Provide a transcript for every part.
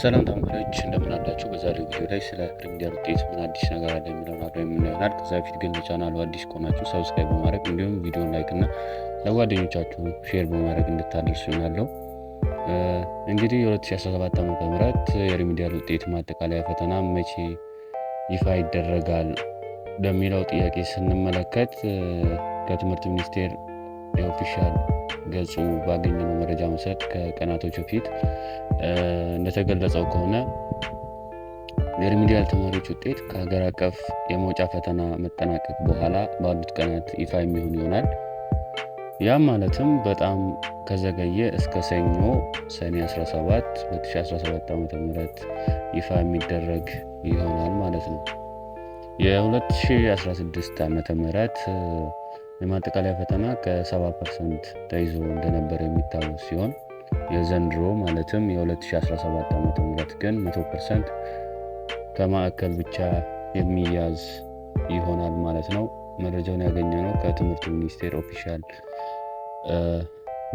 ሰላም ተማሪዎች እንደምን አላችሁ? በዛሬው ቪዲዮ ላይ ስለ ሪሚዲያል ውጤት ምን አዲስ ነገር አለ የሚለውን አብረን የምናየው ይሆናል። ከዛ በፊት ግን ለቻናሉ አዲስ ከሆናችሁ ሰብስክራይብ በማድረግ እንዲሁም ቪዲዮን ላይክ እና ለጓደኞቻችሁ ሼር በማድረግ እንድታደርሱ ይሆናለሁ። እንግዲህ የ2017 ዓ.ም የሪሚዲያል ውጤት ማጠቃለያ ፈተና መቼ ይፋ ይደረጋል ለሚለው ጥያቄ ስንመለከት ከትምህርት ሚኒስቴር የኦፊሻል ገጹ ባገኘነው መረጃ መሰረት ከቀናቶች በፊት እንደተገለጸው ከሆነ የሪሚዲያል ተማሪዎች ውጤት ከሀገር አቀፍ የመውጫ ፈተና መጠናቀቅ በኋላ ባሉት ቀናት ይፋ የሚሆን ይሆናል። ያም ማለትም በጣም ከዘገየ እስከ ሰኞ ሰኔ 17 2017 ዓ.ም ይፋ የሚደረግ ይሆናል ማለት ነው። የ2016 ዓ.ም የማጠቃለያ ፈተና ከ70% ተይዞ እንደነበረ የሚታወስ ሲሆን የዘንድሮ ማለትም የ2017 ዓ.ም ግን 100% ከማዕከል ብቻ የሚያዝ ይሆናል ማለት ነው። መረጃውን ያገኘነው ከትምህርት ሚኒስቴር ኦፊሻል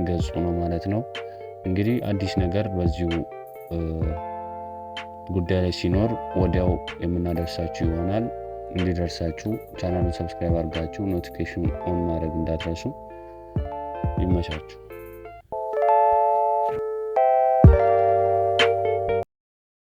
ገጹ ነው ማለት ነው። እንግዲህ አዲስ ነገር በዚሁ ጉዳይ ላይ ሲኖር ወዲያው የምናደርሳችሁ ይሆናል። እንዲደርሳችሁ ቻናሉን ሰብስክራይብ አድርጋችሁ ኖቲፊኬሽን ኦን ማድረግ እንዳትረሱ። ይመቻችሁ።